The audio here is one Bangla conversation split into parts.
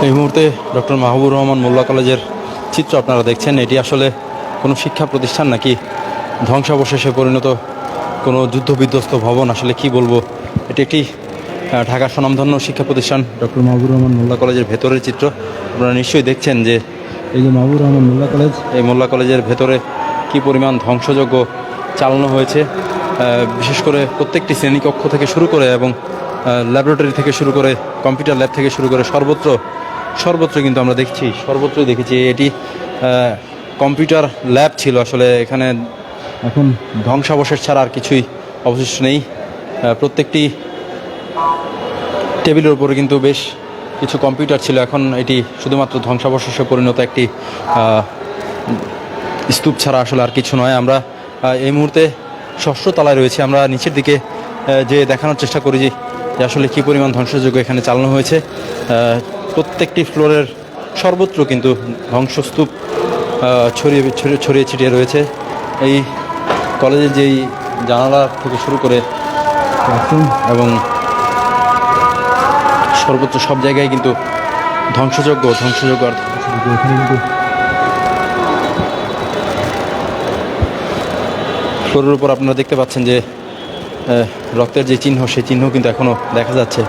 এই মুহূর্তে ডক্টর মাহবুবুর রহমান মোল্লা কলেজের চিত্র আপনারা দেখছেন। এটি আসলে কোনো শিক্ষা প্রতিষ্ঠান নাকি ধ্বংসাবশেষে পরিণত কোনো যুদ্ধবিধ্বস্ত ভবন, আসলে কি বলবো। এটি একটি ঢাকার স্বনামধন্য শিক্ষা প্রতিষ্ঠান ডক্টর মাহবুবুর রহমান মোল্লা কলেজের ভেতরের চিত্র। আপনারা নিশ্চয়ই দেখছেন যে এই যে মাহবুবুর রহমান মোল্লা কলেজ, এই মোল্লা কলেজের ভেতরে কি পরিমাণ ধ্বংসযজ্ঞ চালানো হয়েছে। বিশেষ করে প্রত্যেকটি শ্রেণীকক্ষ থেকে শুরু করে এবং ল্যাবরেটরি থেকে শুরু করে কম্পিউটার ল্যাব থেকে শুরু করে সর্বত্র কিন্তু আমরা সর্বত্রই দেখেছি এটি কম্পিউটার ল্যাব ছিল। আসলে এখানে এখন ধ্বংসাবশেষ ছাড়া আর কিছুই অবশিষ্ট নেই। প্রত্যেকটি টেবিলের উপরে কিন্তু বেশ কিছু কম্পিউটার ছিল। এখন এটি শুধুমাত্র ধ্বংসাবশেষে পরিণত একটি স্তূপ ছাড়া আসলে আর কিছু নয়। আমরা এই মুহূর্তে ষষ্ঠ তলায় রয়েছে। আমরা নিচের দিকে যে দেখানোর চেষ্টা করি যে আসলে কী পরিমাণ ধ্বংসযজ্ঞ এখানে চালানো হয়েছে। প্রত্যেকটি ফ্লোরের সর্বত্র কিন্তু ধ্বংসস্তূপ ছড়িয়ে ছিটিয়ে রয়েছে। এই কলেজের যেই জানালা থেকে শুরু করে ক্লাসরুম এবং সর্বোচ্চ সব জায়গায় কিন্তু ধ্বংসযজ্ঞ আর এখানে কিন্তু ফ্লোরের উপর আপনারা দেখতে পাচ্ছেন যে রক্তের যে চিহ্ন, সেই চিহ্ন কিন্তু এখনও দেখা যাচ্ছে।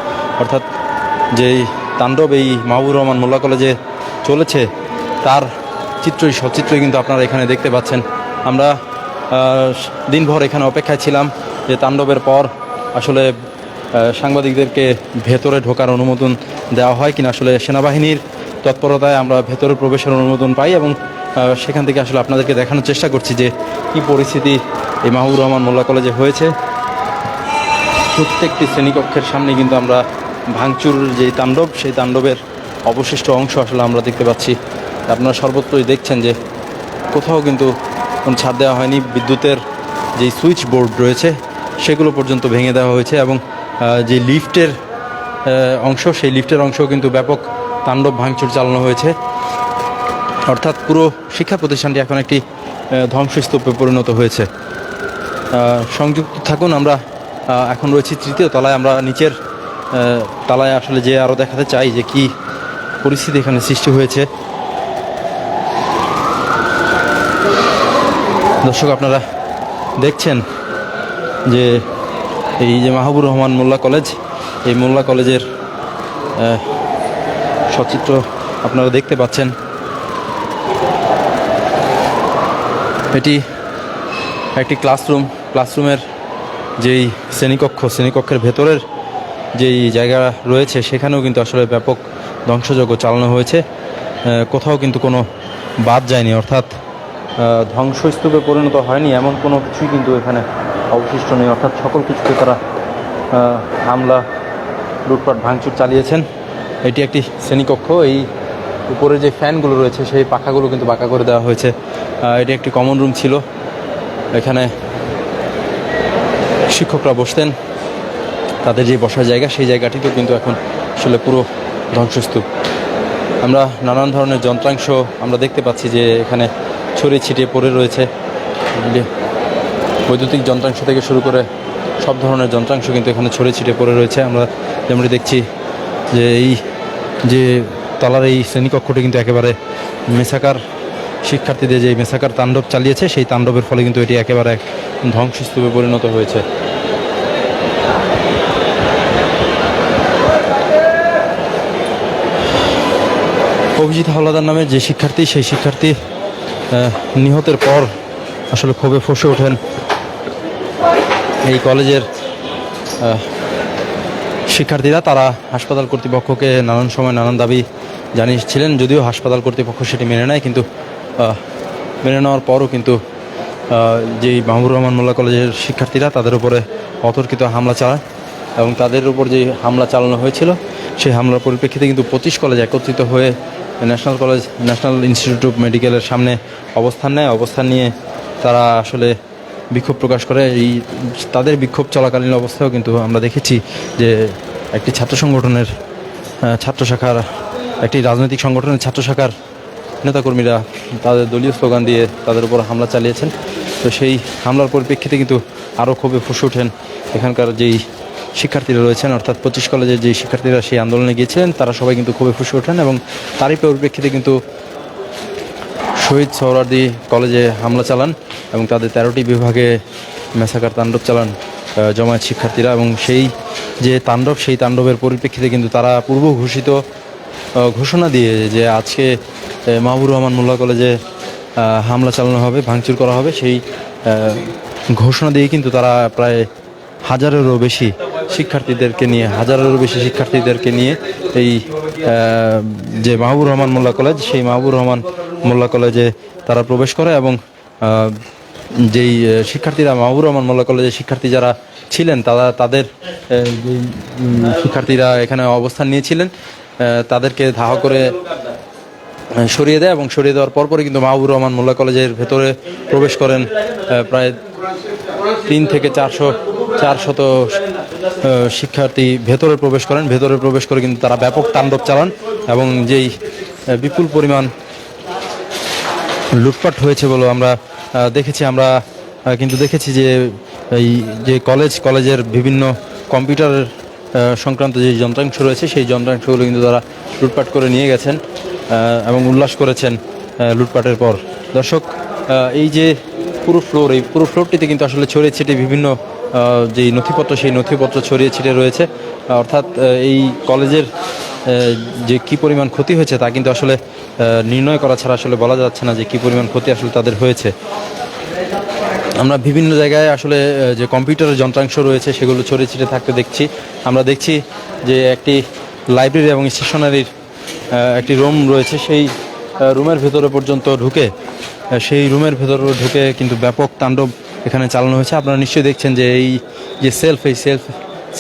অর্থাৎ যেই তাণ্ডব এই মাহবুবুর রহমান মোল্লা কলেজে চলেছে তার সচিত্রই কিন্তু আপনারা এখানে দেখতে পাচ্ছেন। আমরা দিনভর এখানে অপেক্ষায় ছিলাম যে তাণ্ডবের পর আসলে সাংবাদিকদেরকে ভেতরে ঢোকার অনুমোদন দেওয়া হয় কিনা। আসলে সেনাবাহিনীর তৎপরতায় আমরা ভেতরে প্রবেশের অনুমোদন পাই এবং সেখান থেকে আসলে আপনাদেরকে দেখানোর চেষ্টা করছি যে কী পরিস্থিতি এই মাহবুবুর রহমান মোল্লা কলেজে হয়েছে। প্রত্যেকটি শ্রেণীকক্ষের সামনে কিন্তু আমরা ভাঙচুর যে তাণ্ডব, সেই তাণ্ডবের অবশিষ্ট অংশ আসলে আমরা দেখতে পাচ্ছি। আপনারা সর্বত্রই দেখছেন যে কোথাও কিন্তু কোনো ছাড় দেওয়া হয়নি। বিদ্যুতের যেই সুইচ বোর্ড রয়েছে সেগুলো পর্যন্ত ভেঙে দেওয়া হয়েছে এবং যে লিফটের অংশ, সেই লিফটের অংশও কিন্তু ব্যাপক তাণ্ডব ভাঙচুর চালানো হয়েছে। অর্থাৎ পুরো শিক্ষা প্রতিষ্ঠানটি এখন একটি ধ্বংসস্তূপে পরিণত হয়েছে। সংযুক্ত থাকুন। আমরা এখন রয়েছি তৃতীয় তলায়। আমরা নিচের তলায় আসলে যে আরও দেখাতে চাই যে কি পরিস্থিতি এখানে সৃষ্টি হয়েছে। দর্শক, আপনারা দেখছেন যে এই যে মাহবুবুর রহমান মোল্লা কলেজ, এই মোল্লা কলেজের সচিত্র আপনারা দেখতে পাচ্ছেন। এটি একটি ক্লাসরুমের যেই শ্রেণীকক্ষের ভেতরের যেই জায়গা রয়েছে সেখানেও কিন্তু আসলে ব্যাপক ধ্বংসযজ্ঞ চালানো হয়েছে। কোথাও কিন্তু কোনো বাদ যায়নি, অর্থাৎ ধ্বংসস্তূপে পরিণত হয়নি এমন কোনো কিছুই কিন্তু এখানে অবশিষ্ট নেই। অর্থাৎ সকল কিছুতে তারা হামলা, লুটপাট, ভাঙচুর চালিয়েছেন। এটি একটি শ্রেণীকক্ষ। এই উপরে যে ফ্যানগুলো রয়েছে সেই পাখাগুলো কিন্তু বাঁকা করে দেওয়া হয়েছে। এটি একটি কমন রুম ছিল। এখানে শিক্ষকরা বসতেন, তাদের যে বসার জায়গা, সেই জায়গাটিতেও কিন্তু এখন আসলে পুরো ধ্বংসস্তূপ। আমরা নানান ধরনের যন্ত্রাংশ আমরা দেখতে পাচ্ছি যে এখানে ছড়িয়ে ছিটিয়ে পড়ে রয়েছে। বৈদ্যুতিক যন্ত্রাংশ থেকে শুরু করে সব ধরনের যন্ত্রাংশ কিন্তু এখানে ছড়িয়ে ছিটিয়ে পড়ে রয়েছে। আমরা যেমনটি দেখছি যে এই যে তলার এই শ্রেণীকক্ষটি কিন্তু একেবারে মেসাকার শিক্ষার্থীদের যে মেসাকার তাণ্ডব চালিয়েছে, সেই তাণ্ডবের ফলে কিন্তু এটি একেবারে ধ্বংসস্তূপে পরিণত হয়েছে। অভিজিৎ হাওলাদার নামের যে শিক্ষার্থী, সেই শিক্ষার্থী নিহতের পর আসলে ক্ষোভে ফসে ওঠেন এই কলেজের শিক্ষার্থীরা। তারা হাসপাতাল কর্তৃপক্ষকে নানান সময় নানান দাবি জানিয়েছিলেন, যদিও হাসপাতাল কর্তৃপক্ষ সেটি মেনে নেয়, কিন্তু মেনে নেওয়ার পরও কিন্তু যেই মাহবুবুর রহমান মোল্লা কলেজের শিক্ষার্থীরা তাদের উপরে অতর্কিত হামলা চালায় এবং তাদের উপর যে হামলা চালানো হয়েছিল সেই হামলার পরিপ্রেক্ষিতে কিন্তু 25 কলেজ একত্রিত হয়ে ন্যাশনাল ইনস্টিটিউট অফ মেডিকেলের সামনে অবস্থান নিয়ে তারা আসলে বিক্ষোভ প্রকাশ করে। তাদের বিক্ষোভ চলাকালীন অবস্থায়ও কিন্তু আমরা দেখেছি যে একটি একটি রাজনৈতিক সংগঠনের ছাত্র শাখার নেতাকর্মীরা তাদের দলীয় স্লোগান দিয়ে তাদের উপর হামলা চালিয়েছেন। তো সেই হামলার পরিপ্রেক্ষিতে কিন্তু আরও ক্ষোভে ফুসে ওঠেন এখানকার যেই শিক্ষার্থীরা রয়েছেন, অর্থাৎ 25 কলেজের যে শিক্ষার্থীরা সেই আন্দোলনে গিয়েছিলেন, তারা সবাই কিন্তু খুবই ফুসে ওঠেন এবং তারই পরিপ্রেক্ষিতে কিন্তু শহীদ সোহরাওয়ার্দী কলেজে হামলা চালান এবং তাদের 13টি বিভাগে মেসাকার তাণ্ডব চালান জমায়েত শিক্ষার্থীরা। এবং সেই যে তাণ্ডব, সেই তাণ্ডবের পরিপ্রেক্ষিতে কিন্তু তারা পূর্ব ঘোষিত ঘোষণা দিয়ে যে আজকে মাহবুবুর রহমান মোল্লা কলেজে হামলা চালানো হবে, ভাঙচুর করা হবে, সেই ঘোষণা দিয়ে কিন্তু তারা প্রায় হাজারেরও বেশি শিক্ষার্থীদেরকে নিয়ে এই যে মাহবুবুর রহমান মোল্লা কলেজ, সেই মাহবুবুর রহমান মোল্লা কলেজে তারা প্রবেশ করে এবং যেই শিক্ষার্থীরা মাহবুবুর রহমান মোল্লা কলেজের শিক্ষার্থী যারা ছিলেন, তাদের যেই শিক্ষার্থীরা এখানে অবস্থান নিয়েছিলেন তাদেরকে ধাওয়া করে সরিয়ে দেয় এবং সরিয়ে দেওয়ার পরপরই কিন্তু মাহবুবুর রহমান মোল্লা কলেজের ভেতরে প্রবেশ করেন প্রায় 3 থেকে 400 শিক্ষার্থী ভেতরে প্রবেশ করে কিন্তু তারা ব্যাপক তাণ্ডব চালান এবং যেই বিপুল পরিমাণ লুটপাট হয়েছে বলে আমরা দেখেছি যে এই যে কলেজের বিভিন্ন কম্পিউটার সংক্রান্ত যে যন্ত্রাংশ রয়েছে, সেই যন্ত্রাংশগুলো কিন্তু তারা লুটপাট করে নিয়ে গেছেন এবং উল্লাস করেছেন লুটপাটের পর। দর্শক, এই যে পুরো ফ্লোরটিতে কিন্তু আসলে ছড়িয়ে ছিটিয়ে বিভিন্ন যেই নথিপত্র, সেই নথিপত্র ছড়িয়ে ছিটিয়ে রয়েছে। অর্থাৎ এই কলেজের যে কি পরিমাণ ক্ষতি হয়েছে তা কিন্তু আসলে নির্ণয় করা ছাড়া আসলে বলা যাচ্ছে না যে কি পরিমাণ ক্ষতি আসলে তাদের হয়েছে। আমরা বিভিন্ন জায়গায় আসলে যে কম্পিউটারের যন্ত্রাংশ রয়েছে সেগুলো ছড়িয়ে ছিটিয়ে থাকতে আমরা দেখছি যে একটি লাইব্রেরি এবং স্টেশনারির একটি রুম রয়েছে, সেই রুমের ভেতরে পর্যন্ত সেই রুমের ভেতরে ঢুকে কিন্তু ব্যাপক তাণ্ডব এখানে চালানো হয়েছে। আপনারা নিশ্চয়ই দেখছেন যে এই যে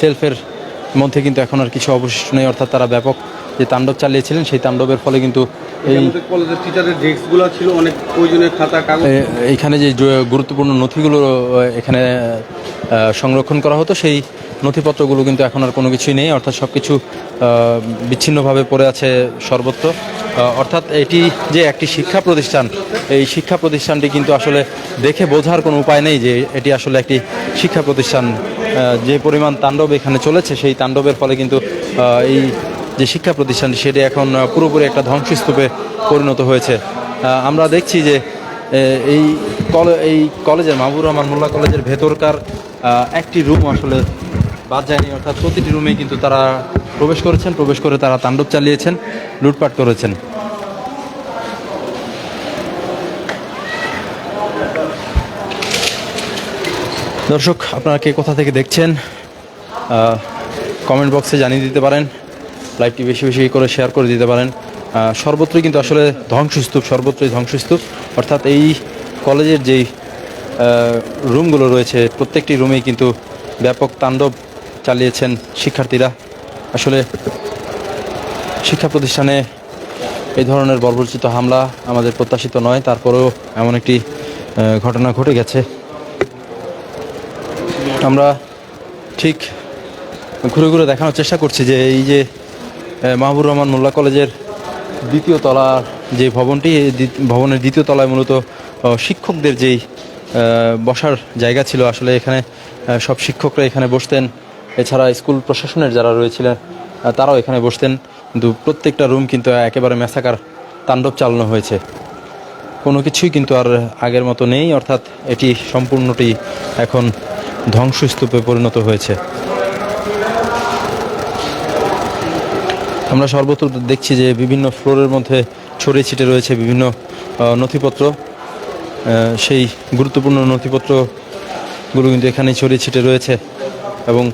সেলফের মধ্যে কিন্তু এখন আর কিছু অবশিষ্ট নেই, অর্থাৎ তারা ব্যাপক যে তাণ্ডব চালিয়েছিলেন সেই তাণ্ডবের ফলে কিন্তু কলেজের টিচারের ডেস্কগুলো ছিল, অনেক প্রয়োজনীয় খাতা কাগজ, এইখানে যে গুরুত্বপূর্ণ নথিগুলো এখানে সংরক্ষণ করা হতো, সেই নথিপত্রগুলো কিন্তু এখন আর কোনো কিছুই নেই, অর্থাৎ সব কিছু বিচ্ছিন্নভাবে পড়ে আছে সর্বত্র। অর্থাৎ এটি যে একটি শিক্ষা প্রতিষ্ঠান, এই শিক্ষা প্রতিষ্ঠানটি কিন্তু আসলে দেখে বোঝার কোনো উপায় নেই যে এটি আসলে একটি শিক্ষা প্রতিষ্ঠান। যে পরিমাণ তাণ্ডব এখানে চলেছে, সেই তাণ্ডবের ফলে কিন্তু এই যে শিক্ষা প্রতিষ্ঠানটি সেটি এখন পুরোপুরি একটা ধ্বংসস্তূপে পরিণত হয়েছে। আমরা দেখছি যে এই কলেজের মাহবুবুর রহমান মোল্লা কলেজের ভেতরকার একটি রুম আসলে বাদ যায়নি, অর্থাৎ প্রতিটি রুমে কিন্তু তারা প্রবেশ করে তারা তাণ্ডব চালিয়েছেন, লুটপাট করেছেন। দর্শক, আপনারা কে কোথা থেকে দেখছেন কমেন্ট বক্সে জানিয়ে দিতে পারেন, লাইভটি বেশি বেশি করে শেয়ার করে দিতে পারেন। সর্বত্রই কিন্তু আসলে সর্বত্রই ধ্বংসস্তূপ। অর্থাৎ এই কলেজের যেই রুমগুলো রয়েছে, প্রত্যেকটি রুমেই কিন্তু ব্যাপক তাণ্ডব চালিয়েছেন শিক্ষার্থীরা। আসলে শিক্ষা প্রতিষ্ঠানে এই ধরনের বর্বরচিত হামলা আমাদের প্রত্যাশিত নয়, তারপরেও এমন একটি ঘটনা ঘটে গেছে। আমরা ঠিক ঘুরে ঘুরে দেখানোর চেষ্টা করছি যে এই যে মাহবুবুর রহমান মোল্লা কলেজের দ্বিতীয় তলার যে ভবনটি, ভবনের দ্বিতীয় তলায় মূলত শিক্ষকদের যেই বসার জায়গা ছিল, আসলে এখানে সব শিক্ষকরা এখানে বসতেন, এছাড়া স্কুল প্রশাসনের যারা রয়েছিলেন তারাও এখানে বসতেন, কিন্তু প্রত্যেকটা রুম কিন্তু একেবারে মেসাকার তাণ্ডব চালানো হয়েছে। কোনো কিছুই কিন্তু আর আগের মতো নেই, অর্থাৎ এটি সম্পূর্ণটি এখন ধ্বংসস্তূপে পরিণত হয়েছে। আমরা সর্বত্র দেখছি যে বিভিন্ন ফ্লোরের মধ্যে ছড়িয়ে ছিটে রয়েছে বিভিন্ন নথিপত্র, সেই গুরুত্বপূর্ণ নথিপত্রগুলো কিন্তু এখানে ছড়িয়ে ছিটে রয়েছে এবং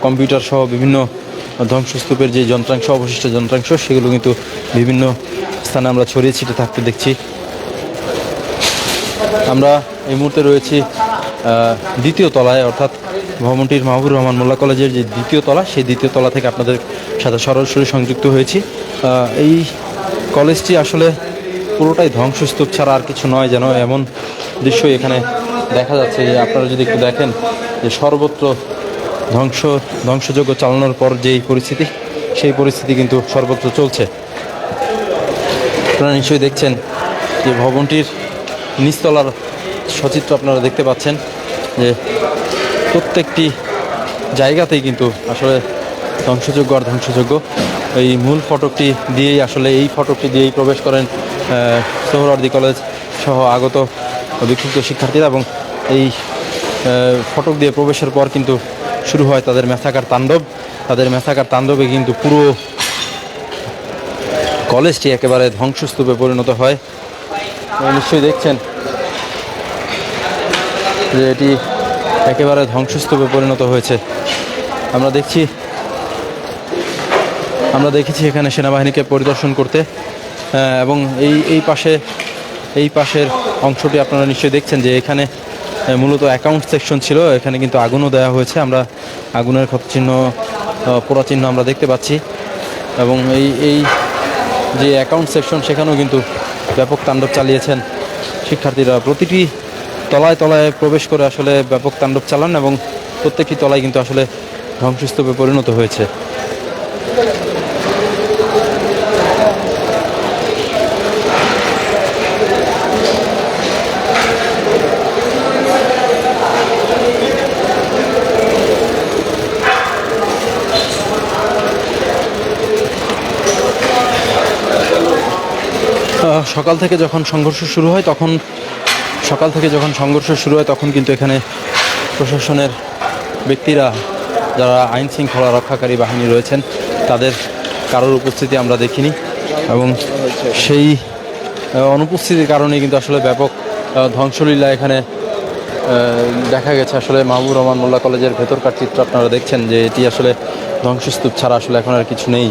কম্পিউটার সহ বিভিন্ন ধ্বংসস্তূপের যে অবশিষ্ট যন্ত্রাংশ সেগুলো কিন্তু বিভিন্ন স্থানে আমরা ছড়িয়ে ছিটে থাকতে দেখছি। আমরা এই মুহূর্তে রয়েছি দ্বিতীয় তলায়, অর্থাৎ ভবনটির মাহবুবুর রহমান মোল্লা কলেজের যে দ্বিতীয় তলা, সেই দ্বিতীয় তলা থেকে আপনাদের সাথে সরাসরি সংযুক্ত হয়েছি। এই কলেজটি আসলে পুরোটাই ধ্বংসস্তূপ ছাড়া আর কিছু নয়, যেন এমন দৃশ্যই এখানে দেখা যাচ্ছে। যে আপনারা যদি একটু দেখেন যে সর্বত্র ধ্বংসযজ্ঞ চালানোর পর যেই পরিস্থিতি, সেই পরিস্থিতি কিন্তু সর্বত্র চলছে। আপনারা নিশ্চয়ই দেখছেন যে ভবনটির নিচতলার সচিত্র আপনারা দেখতে পাচ্ছেন যে প্রত্যেকটি জায়গাতেই কিন্তু আসলে ধ্বংসযোগ্য আর ধ্বংসযোগ্য। এই মূল ফটকটি দিয়েই আসলে এই ফটকটি দিয়েই প্রবেশ করেন সোহরাওয়ার্দী কলেজ সহ আগত বিক্ষুব্ধ শিক্ষার্থীরা, এবং এই ফটক দিয়ে প্রবেশের পর কিন্তু শুরু হয় তাদের ম্যাসাকার তাণ্ডব। তাদের ম্যাসাকার তাণ্ডবে কিন্তু পুরো কলেজটি একেবারে ধ্বংসস্তূপে পরিণত হয়। নিশ্চয়ই দেখছেন যে এটি একেবারে ধ্বংসস্তূপে পরিণত হয়েছে। আমরা দেখেছি এখানে সেনাবাহিনীকে পরিদর্শন করতে, এবং এই পাশের অংশটি আপনারা নিশ্চয়ই দেখছেন যে এখানে মূলত অ্যাকাউন্ট সেকশন ছিল। এখানে কিন্তু আগুনও দেওয়া হয়েছে, আমরা আগুনের ক্ষতচিহ্ন পোড়াচিহ্ন আমরা দেখতে পাচ্ছি। এবং এই যে অ্যাকাউন্ট সেকশন সেখানেও কিন্তু ব্যাপক তাণ্ডব চালিয়েছেন শিক্ষার্থীরা। প্রতিটি তলায় তলায় প্রবেশ করে আসলে ব্যাপক তাণ্ডব চালান, এবং প্রত্যেকটি তলায় কিন্তু আসলে ধ্বংসস্তূপে পরিণত হয়েছে। সকাল থেকে যখন সংঘর্ষ শুরু হয় তখন কিন্তু এখানে প্রশাসনের ব্যক্তিরা, যারা আইন শৃঙ্খলা রক্ষাকারী বাহিনী রয়েছেন, তাদের কারোর উপস্থিতি আমরা দেখিনি, এবং সেই অনুপস্থিতির কারণে কিন্তু আসলে ব্যাপক ধ্বংসলীলা এখানে দেখা গেছে। আসলে মাহবুবুর রহমান মোল্লা কলেজের ভেতরকার চিত্র আপনারা দেখছেন যে এটি আসলে ধ্বংসস্তূপ ছাড়া আসলে এখন আর কিছু নেই।